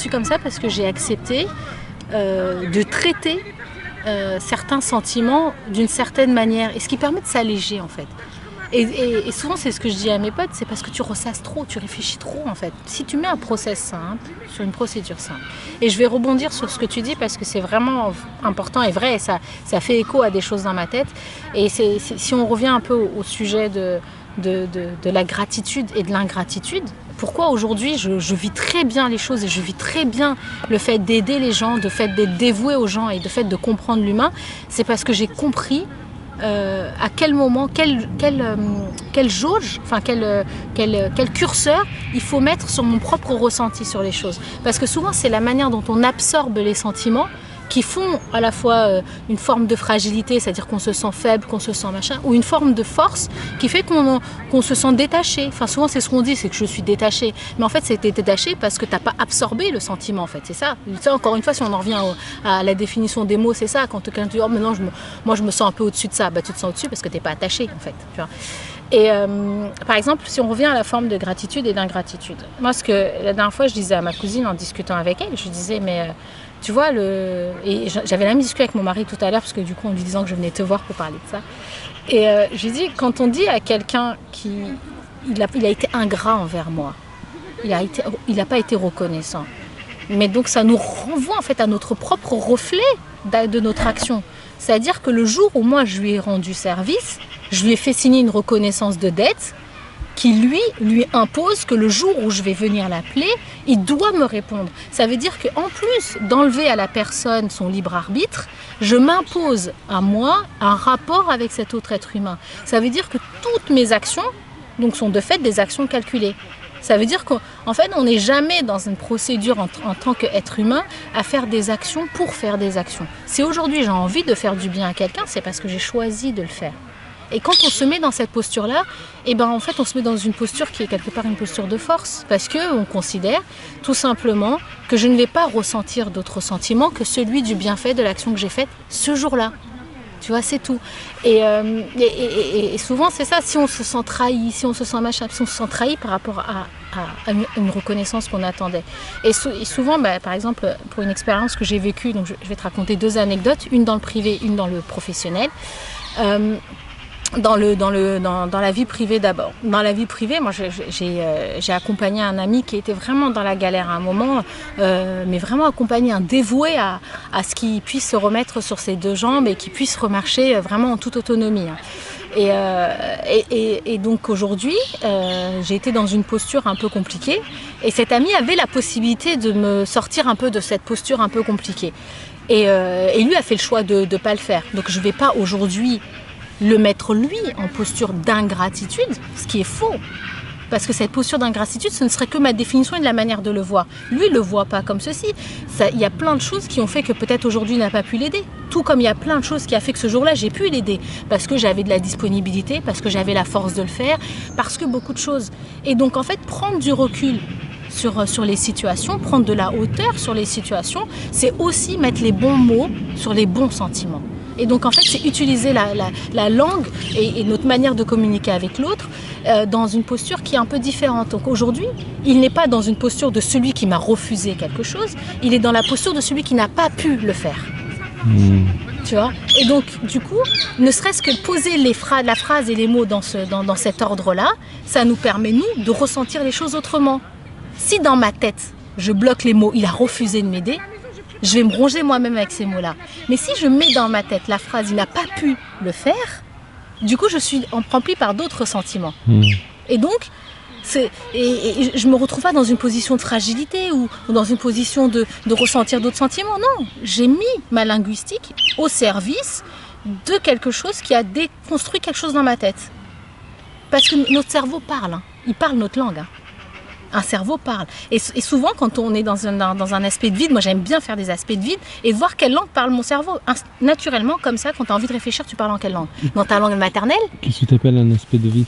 suis comme ça parce que j'ai accepté de traiter certains sentiments d'une certaine manière, et ce qui permet de s'alléger en fait. Et souvent c'est ce que je dis à mes potes, c'est parce que tu ressasses trop, tu réfléchis trop en fait. Si tu mets un process simple, sur une procédure simple, et je vais rebondir sur ce que tu dis parce que c'est vraiment important et vrai, et ça fait écho à des choses dans ma tête. Et si on revient un peu au sujet de la gratitude et de l'ingratitude, pourquoi aujourd'hui je vis très bien les choses et je vis très bien le fait d'aider les gens, le fait d'être dévoué aux gens et le fait de comprendre l'humain, c'est parce que j'ai compris à quel moment, quelle jauge, enfin quel curseur il faut mettre sur mon propre ressenti sur les choses. Parce que souvent c'est la manière dont on absorbe les sentiments qui font à la fois une forme de fragilité, c'est-à-dire qu'on se sent faible, qu'on se sent machin, ou une forme de force qui fait qu'on se sent détaché. Enfin, souvent, c'est ce qu'on dit, c'est que je suis détaché. Mais en fait, c'est détaché parce que tu n'as pas absorbé le sentiment, en fait. C'est ça. Encore une fois, si on en revient à la définition des mots, c'est ça. Quand quelqu'un te dit « Oh, mais non, moi, je me sens un peu au-dessus de ça », bah, tu te sens au-dessus parce que tu n'es pas attaché, en fait. Tu vois. Et par exemple, si on revient à la forme de gratitude et d'ingratitude, moi, la dernière fois, je disais à ma cousine en discutant avec elle, je disais « Mais... tu vois, et j'avais la même discussion avec mon mari tout à l'heure, parce que du coup, en lui disant que je venais te voir pour parler de ça. Et je lui dis, quand on dit à quelqu'un il a été ingrat envers moi, il n'a pas été reconnaissant. Mais donc, ça nous renvoie en fait à notre propre reflet de notre action. C'est-à-dire que le jour où moi, je lui ai rendu service, je lui ai fait signer une reconnaissance de dette, qui lui impose que le jour où je vais venir l'appeler, il doit me répondre. Ça veut dire qu'en plus d'enlever à la personne son libre arbitre, je m'impose à moi un rapport avec cet autre être humain. Ça veut dire que toutes mes actions donc, sont de fait des actions calculées. Ça veut dire qu'en fait, on n'est jamais dans une procédure en tant qu'être humain à faire des actions pour faire des actions. Si aujourd'hui j'ai envie de faire du bien à quelqu'un, c'est parce que j'ai choisi de le faire. Et quand on se met dans cette posture-là, eh ben en fait on se met dans une posture qui est quelque part une posture de force, parce qu'on considère tout simplement que je ne vais pas ressentir d'autres sentiments que celui du bienfait de l'action que j'ai faite ce jour-là. Tu vois, c'est tout. Et souvent c'est ça, si on se sent trahi, si on se sent machin, si on se sent trahi par rapport à une reconnaissance qu'on attendait. Et souvent, par exemple, pour une expérience que j'ai vécue, donc je vais te raconter 2 anecdotes, une dans le privé, une dans le professionnel. Dans la vie privée d'abord. Dans la vie privée, moi j'ai accompagné un ami qui était vraiment dans la galère à un moment, mais vraiment accompagné, un dévoué à ce qu'il puisse se remettre sur ses 2 jambes et qu'il puisse remarcher vraiment en toute autonomie. Et donc aujourd'hui, j'ai été dans une posture un peu compliquée et cet ami avait la possibilité de me sortir un peu de cette posture un peu compliquée. Et lui a fait le choix de ne pas le faire. Donc je ne vais pas aujourd'hui le mettre lui en posture d'ingratitude, ce qui est faux. Parce que cette posture d'ingratitude, ce ne serait que ma définition et de la manière de le voir. Lui, il ne le voit pas comme ceci. Il y a plein de choses qui ont fait que peut-être aujourd'hui, il n'a pas pu l'aider. Tout comme il y a plein de choses qui ont fait que ce jour-là, j'ai pu l'aider. Parce que j'avais de la disponibilité, parce que j'avais la force de le faire, parce que beaucoup de choses. Et donc, en fait, prendre du recul sur les situations, prendre de la hauteur sur les situations, c'est aussi mettre les bons mots sur les bons sentiments. Et donc en fait c'est utiliser la langue et notre manière de communiquer avec l'autre dans une posture qui est un peu différente. Donc aujourd'hui, il n'est pas dans une posture de celui qui m'a refusé quelque chose, il est dans la posture de celui qui n'a pas pu le faire. Tu vois ? Et donc du coup, ne serait-ce que poser la phrase et les mots dans cet ordre-là, ça nous permet nous de ressentir les choses autrement. Si dans ma tête, je bloque les mots, il a refusé de m'aider, je vais me ronger moi-même avec ces mots-là. Mais si je mets dans ma tête la phrase « il n'a pas pu le faire », du coup, je suis remplie par d'autres sentiments. Et donc, je ne me retrouve pas dans une position de fragilité ou dans une position de ressentir d'autres sentiments. Non, j'ai mis ma linguistique au service de quelque chose qui a déconstruit quelque chose dans ma tête. Parce que notre cerveau parle, hein. Il parle notre langue. Hein. Un cerveau parle. Et souvent, quand on est dans un aspect de vide, moi j'aime bien faire des aspects de vide et de voir quelle langue parle mon cerveau. Naturellement, comme ça, quand tu as envie de réfléchir, tu parles en quelle langue? Dans ta langue maternelle? Qu'est-ce que tu appelles un aspect de vide?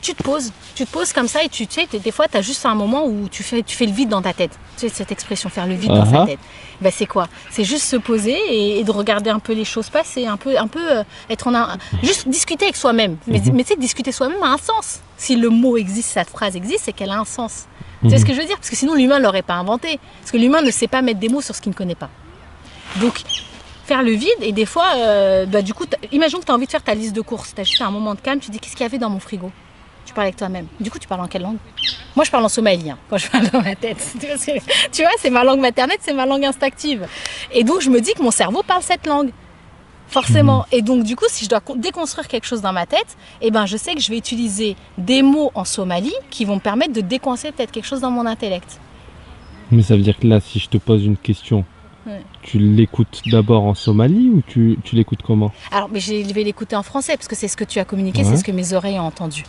Tu te poses comme ça et tu sais, des fois, tu as juste un moment où tu fais le vide dans ta tête. Tu sais, cette expression, faire le vide dans sa tête. Ben, c'est quoi? C'est juste se poser et de regarder un peu les choses passer, juste discuter avec soi-même. Mais tu sais que discuter soi-même a un sens. Si le mot existe, cette phrase existe, c'est qu'elle a un sens. Tu sais ce que je veux dire? Parce que sinon l'humain ne l'aurait pas inventé. Parce que l'humain ne sait pas mettre des mots sur ce qu'il ne connaît pas. Donc, faire le vide, et des fois, du coup, imagine que tu as envie de faire ta liste de courses. Tu as juste un moment de calme, tu dis qu'est-ce qu'il y avait dans mon frigo? Tu parles avec toi-même. Du coup, tu parles en quelle langue? Moi, je parle en somalien quand je parle dans ma tête. Tu vois, c'est ma langue maternelle, c'est ma langue instinctive. Et donc, je me dis que mon cerveau parle cette langue. Forcément. Et donc, du coup, si je dois déconstruire quelque chose dans ma tête, je sais que je vais utiliser des mots en somali qui vont me permettre de décoincer peut-être quelque chose dans mon intellect. Mais ça veut dire que là, si je te pose une question, tu l'écoutes d'abord en somali ou tu l'écoutes comment? Alors, mais je vais l'écouter en français parce que c'est ce que tu as communiqué, c'est ce que mes oreilles ont entendu.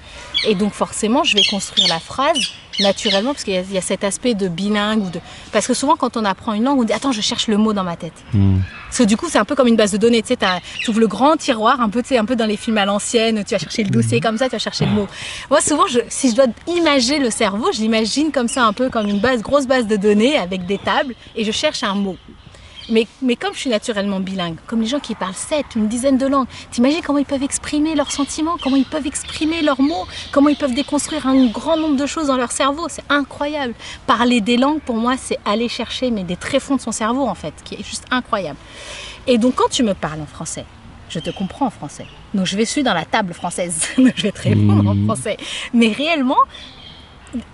Et donc, forcément, je vais construire la phrase naturellement parce qu'il y a cet aspect de bilingue. Parce que souvent, quand on apprend une langue, on dit « Attends, je cherche le mot dans ma tête ». Parce que du coup, c'est un peu comme une base de données. Tu sais, tu ouvres le grand tiroir, un peu dans les films à l'ancienne, tu vas chercher le dossier comme ça, tu vas chercher le mot. Moi, souvent, si je dois imager le cerveau, je l'imagine comme ça, un peu comme une grosse base de données avec des tables et je cherche un mot. Mais comme je suis naturellement bilingue, comme les gens qui parlent une dizaine de langues, t'imagines comment ils peuvent exprimer leurs sentiments, comment ils peuvent exprimer leurs mots, comment ils peuvent déconstruire un grand nombre de choses dans leur cerveau, c'est incroyable. Parler des langues, pour moi, c'est aller chercher des tréfonds de son cerveau, en fait, qui est juste incroyable. Et donc, quand tu me parles en français, je te comprends en français. Donc, je vais suivre dans la table française, je vais te répondre en français. Mais réellement,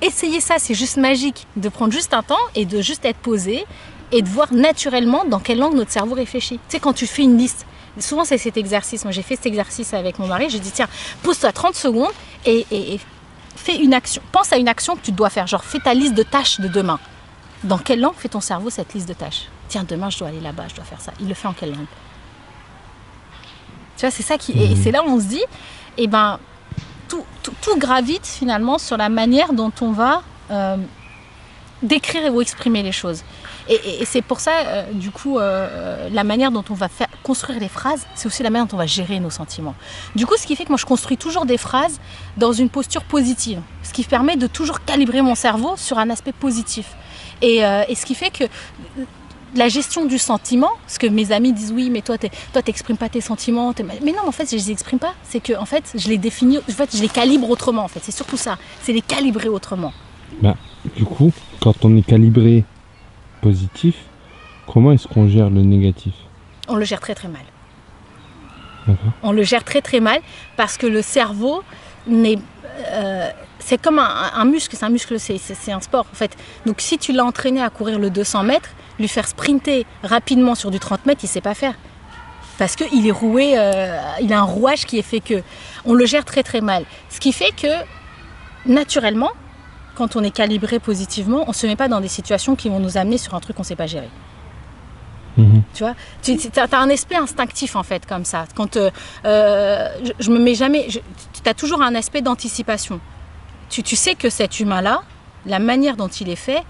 essayer ça, c'est juste magique, de prendre juste un temps et de juste être posé, et de voir naturellement dans quelle langue notre cerveau réfléchit. Tu sais, quand tu fais une liste, souvent c'est cet exercice, moi j'ai fait cet exercice avec mon mari, je dis tiens, pose-toi 30 secondes et fais une action, pense à une action que tu dois faire, genre fais ta liste de tâches de demain. Dans quelle langue fait ton cerveau cette liste de tâches? Tiens, demain je dois aller là-bas, je dois faire ça. Il le fait en quelle langue? Tu vois, c'est ça qui... Et c'est là où on se dit, tout gravite finalement sur la manière dont on va décrire ou exprimer les choses. Et c'est pour ça, la manière dont on va construire les phrases, c'est aussi la manière dont on va gérer nos sentiments. Du coup, ce qui fait que moi, je construis toujours des phrases dans une posture positive. Ce qui permet de toujours calibrer mon cerveau sur un aspect positif. Et ce qui fait que la gestion du sentiment, parce que mes amis disent oui, mais toi, t'exprimes pas tes sentiments. Mais non, en fait, je les exprime pas. C'est que, en fait, je les définis, en fait, je les calibre autrement. En fait, c'est surtout ça. C'est les calibrer autrement. Du coup, quand on est calibré positif, comment est-ce qu'on gère le négatif? On le gère très très mal. On le gère très très mal parce que le cerveau c'est comme un muscle, c'est un sport en fait. Donc si tu l'as entraîné à courir le 200 mètres, lui faire sprinter rapidement sur du 30 mètres, il ne sait pas faire. Parce qu'il est roué, il a un rouage qui est fait que. On le gère très très mal. Ce qui fait que naturellement, quand on est calibré positivement, on ne se met pas dans des situations qui vont nous amener sur un truc qu'on ne sait pas gérer. Tu vois, tu as un aspect instinctif en fait comme ça. Quand je me mets jamais, tu as toujours un aspect d'anticipation. Tu sais que cet humain-là, la manière dont il est fait,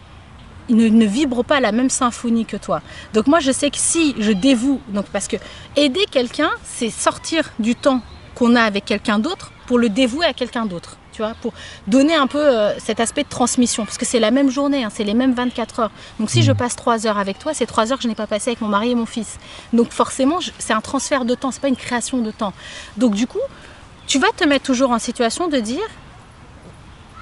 il ne vibre pas la même symphonie que toi. Donc moi je sais que si je dévoue, parce que aider quelqu'un, c'est sortir du temps qu'on a avec quelqu'un d'autre pour le dévouer à quelqu'un d'autre. Tu vois, pour donner un peu cet aspect de transmission, parce que c'est la même journée, c'est les mêmes 24 heures. Donc si je passe 3 heures avec toi, c'est 3 heures que je n'ai pas passé avec mon mari et mon fils. Donc forcément, c'est un transfert de temps, c'est pas une création de temps. Donc du coup, tu vas te mettre toujours en situation de dire,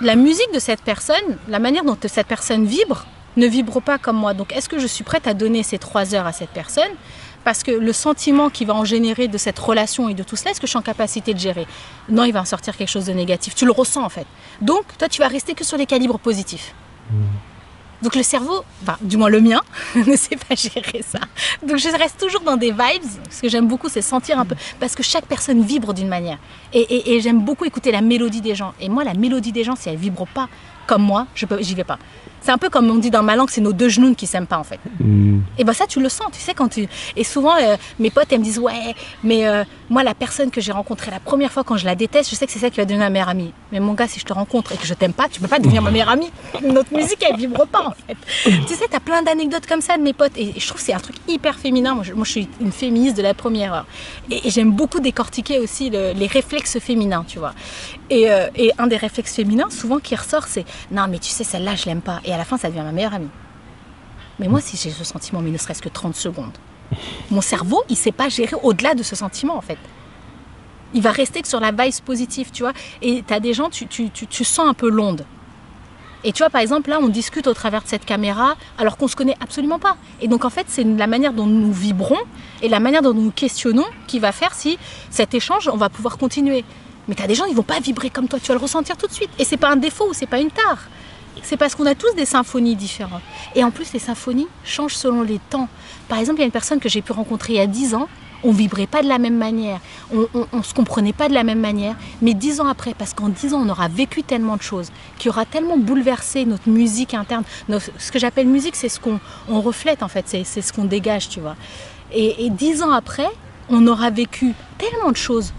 la musique de cette personne, la manière dont cette personne vibre, ne vibre pas comme moi. Donc est-ce que je suis prête à donner ces 3 heures à cette personne? Parce que le sentiment qui va en générer de cette relation et de tout cela, est-ce que je suis en capacité de gérer? Non, il va en sortir quelque chose de négatif. Tu le ressens en fait. Donc, toi, tu vas rester que sur les calibres positifs. Donc le cerveau, du moins le mien, ne sait pas gérer ça. Donc je reste toujours dans des vibes. Ce que j'aime beaucoup, c'est sentir un peu... Parce que chaque personne vibre d'une manière. Et j'aime beaucoup écouter la mélodie des gens. Et moi, la mélodie des gens, si elle ne vibre pas comme moi, j'y vais pas. C'est un peu comme on dit dans ma langue, c'est nos deux genoux qui s'aiment pas en fait. Et ça tu le sens, tu sais quand tu... Et souvent mes potes elles me disent ouais, mais moi la personne que j'ai rencontrée la première fois quand je la déteste, je sais que c'est celle qui va devenir ma meilleure amie. Mais mon gars, si je te rencontre et que je t'aime pas, tu peux pas devenir ma meilleure amie. Notre musique elle vibre pas en fait. Tu sais, t'as plein d'anecdotes comme ça de mes potes et je trouve que c'est un truc hyper féminin. Moi je suis une féministe de la première heure. Et j'aime beaucoup décortiquer aussi les réflexes féminins, tu vois. Et un des réflexes féminins souvent qui ressort, c'est non mais tu sais celle-là je l'aime pas. Et à la fin ça devient ma meilleure amie. Mais moi si j'ai ce sentiment, mais ne serait-ce que 30 secondes, mon cerveau il sait pas gérer au-delà de ce sentiment en fait. Il va rester que sur la vibe positive, tu vois. Et t'as des gens, tu sens un peu l'onde. Et tu vois, par exemple, là, on discute au travers de cette caméra alors qu'on ne se connaît absolument pas. Et donc, en fait, c'est la manière dont nous vibrons et la manière dont nous nous questionnons qui va faire si cet échange, on va pouvoir continuer. Mais tu as des gens, ils ne vont pas vibrer comme toi, tu vas le ressentir tout de suite. Et ce n'est pas un défaut ou ce n'est pas une tare. C'est parce qu'on a tous des symphonies différentes. Et en plus, les symphonies changent selon les temps. Par exemple, il y a une personne que j'ai pu rencontrer il y a 10 ans, on ne vibrait pas de la même manière, on ne se comprenait pas de la même manière, mais 10 ans après, parce qu'en 10 ans, on aura vécu tellement de choses, qui aura tellement bouleversé notre musique interne. Ce que j'appelle musique, c'est ce qu'on reflète, en fait, c'est ce qu'on dégage, tu vois. Et 10 ans après, on aura vécu tellement de choses,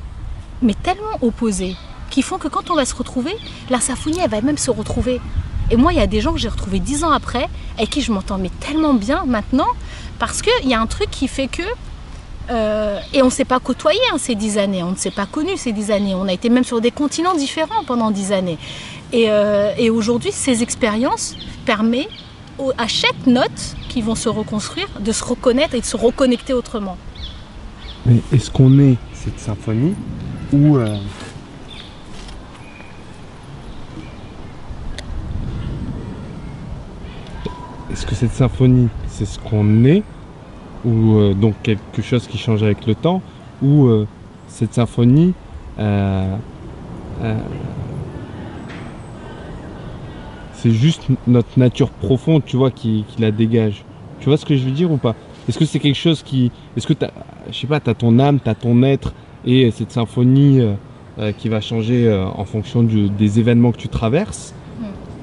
mais tellement opposées, qui font que quand on va se retrouver, la symphonie, elle va même se retrouver. Et moi, il y a des gens que j'ai retrouvés 10 ans après, avec qui je m'entends mais tellement bien maintenant, parce qu'il y a un truc qui fait que... et on ne s'est pas côtoyé ces 10 années, on ne s'est pas connus ces 10 années, on a été même sur des continents différents pendant 10 années. Et aujourd'hui, ces expériences permettent à chaque note qui vont se reconstruire de se reconnaître et de se reconnecter autrement. Mais est-ce qu'on est cette symphonie ou... Est-ce que cette symphonie, c'est ce qu'on est, ou donc quelque chose qui change avec le temps, ou cette symphonie, c'est juste notre nature profonde, tu vois, qui la dégage. Tu vois ce que je veux dire ou pas? Est-ce que c'est quelque chose qui... Est-ce que t'as, je sais pas, t'as ton âme, t'as ton être, et cette symphonie qui va changer en fonction des événements que tu traverses?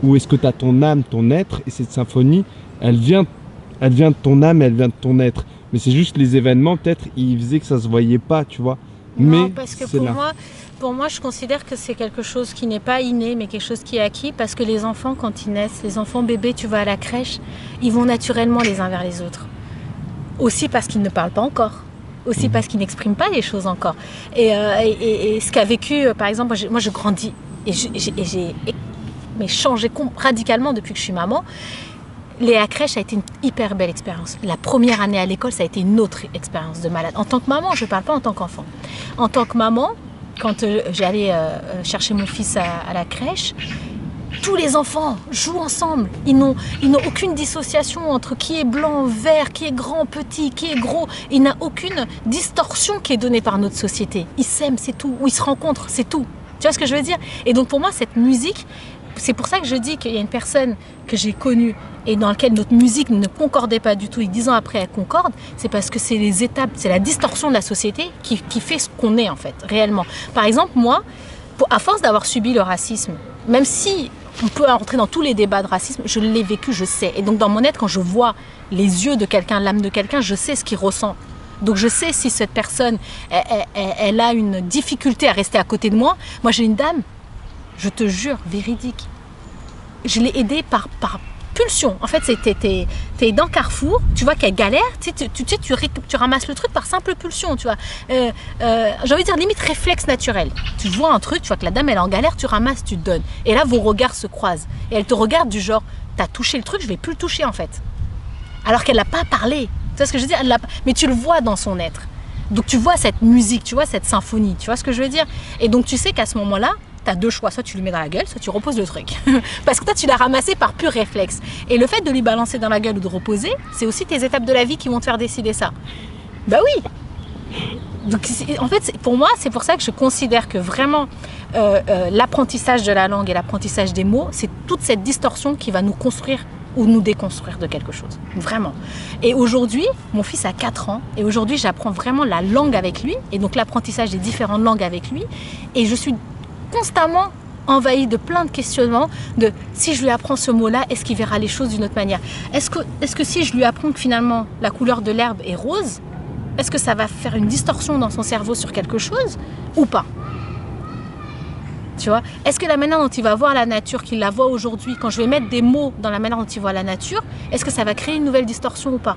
Ou est-ce que tu as ton âme, ton être, et cette symphonie, elle vient de ton âme, elle vient de ton être. Mais c'est juste les événements, peut-être, ils faisaient que ça se voyait pas, tu vois. Non, mais parce que là. pour moi, je considère que c'est quelque chose qui n'est pas inné, mais quelque chose qui est acquis, parce que les enfants, quand ils naissent, les enfants bébés, tu vas à la crèche, ils vont naturellement les uns vers les autres. Aussi parce qu'ils ne parlent pas encore. Aussi parce qu'ils n'expriment pas les choses encore. Et ce qu'a vécu, par exemple, moi je grandis, et j'ai changé radicalement depuis que je suis maman. La crèche a été une hyper belle expérience. La première année à l'école, ça a été une autre expérience de malade. En tant que maman, je ne parle pas en tant qu'enfant. En tant que maman, quand j'allais chercher mon fils à la crèche, tous les enfants jouent ensemble. Ils n'ont aucune dissociation entre qui est blanc, vert, qui est grand, petit, qui est gros. Il n'y a aucune distorsion qui est donnée par notre société. Ils s'aiment, c'est tout. Ou ils se rencontrent, c'est tout. Tu vois ce que je veux dire? Et donc pour moi, cette musique... C'est pour ça que je dis qu'il y a une personne que j'ai connue et dans laquelle notre musique ne concordait pas du tout et 10 ans après elle concorde, c'est parce que c'est les étapes, c'est la distorsion de la société qui fait ce qu'on est en fait, réellement. Par exemple, moi, à force d'avoir subi le racisme, même si on peut entrer dans tous les débats de racisme, je l'ai vécu, je sais. Et donc dans mon être, quand je vois les yeux de quelqu'un, l'âme de quelqu'un, je sais ce qu'il ressent. Donc je sais si cette personne, elle a une difficulté à rester à côté de moi. Moi j'ai une dame, je te jure, véridique. Je l'ai aidée par pulsion. En fait, t'es dans Carrefour, tu vois qu'elle galère, tu ramasses le truc par simple pulsion, tu vois. J'ai envie de dire limite réflexe naturel. Tu vois un truc, tu vois que la dame elle est en galère, tu ramasses, tu te donnes. Et là, vos regards se croisent. Et elle te regarde du genre, t'as touché le truc, je vais plus le toucher en fait. Alors qu'elle n'a pas parlé. Tu vois ce que je veux dire? Mais tu le vois dans son être. Donc tu vois cette musique, tu vois cette symphonie, tu vois ce que je veux dire? Et donc tu sais qu'à ce moment-là, tu as deux choix, soit tu lui mets dans la gueule, soit tu reposes le truc. Parce que toi, tu l'as ramassé par pur réflexe. Et le fait de lui balancer dans la gueule ou de reposer, c'est aussi tes étapes de la vie qui vont te faire décider ça. Bah oui. Donc, en fait, pour moi, c'est pour ça que je considère que vraiment l'apprentissage de la langue et l'apprentissage des mots, c'est toute cette distorsion qui va nous construire ou nous déconstruire de quelque chose. Vraiment. Et aujourd'hui, mon fils a 4 ans, et aujourd'hui, j'apprends vraiment la langue avec lui, et donc l'apprentissage des différentes langues avec lui, et je suis constamment envahi de plein de questionnements de si je lui apprends ce mot-là, est-ce qu'il verra les choses d'une autre manière? Est-ce que si je lui apprends que finalement la couleur de l'herbe est rose, est-ce que ça va faire une distorsion dans son cerveau sur quelque chose ou pas? Tu vois? Est-ce que la manière dont il va voir la nature, qu'il la voit aujourd'hui, quand je vais mettre des mots dans la manière dont il voit la nature, est-ce que ça va créer une nouvelle distorsion ou pas?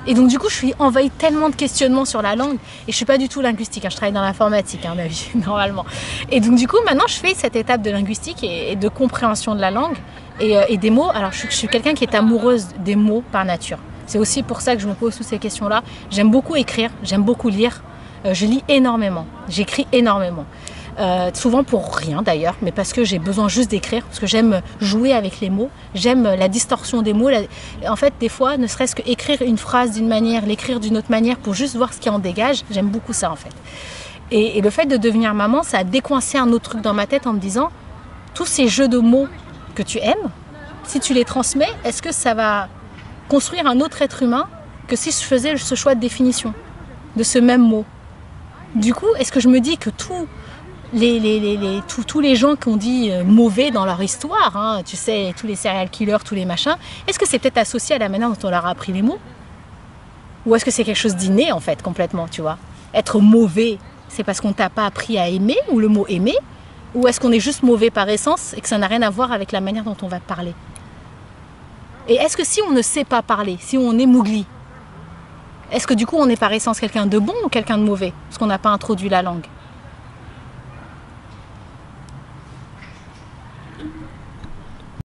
Et donc du coup, je suis envahie tellement de questionnements sur la langue. Et je suis pas du tout linguistique, hein, je travaille dans l'informatique, ma vie, normalement. Et donc du coup, maintenant, je fais cette étape de linguistique et de compréhension de la langue et des mots. Alors, je suis quelqu'un qui est amoureuse des mots par nature. C'est aussi pour ça que je me pose toutes ces questions-là. J'aime beaucoup écrire, j'aime beaucoup lire. Je lis énormément, j'écris énormément. souvent pour rien d'ailleurs, mais parce que j'ai besoin juste d'écrire, parce que j'aime jouer avec les mots, j'aime la distorsion des mots. En fait, des fois, ne serait-ce qu'écrire une phrase d'une manière, l'écrire d'une autre manière pour juste voir ce qui en dégage, j'aime beaucoup ça en fait. Et le fait de devenir maman, ça a décoincé un autre truc dans ma tête en me disant, tous ces jeux de mots que tu aimes, si tu les transmets, est-ce que ça va construire un autre être humain que si je faisais ce choix de définition de ce même mot? Du coup, est-ce que je me dis que tous les gens qu'on dit mauvais dans leur histoire, hein, tu sais, tous les serial killers, tous les machins, est-ce que c'est peut-être associé à la manière dont on leur a appris les mots? Ou est-ce que c'est quelque chose d'inné en fait, complètement, tu vois? Être mauvais, c'est parce qu'on t'a pas appris à aimer, ou le mot aimer? Ou est-ce qu'on est juste mauvais par essence et que ça n'a rien à voir avec la manière dont on va parler? Et est-ce que si on ne sait pas parler, si on est mougli, est-ce que du coup on est par essence quelqu'un de bon ou quelqu'un de mauvais, parce qu'on n'a pas introduit la langue?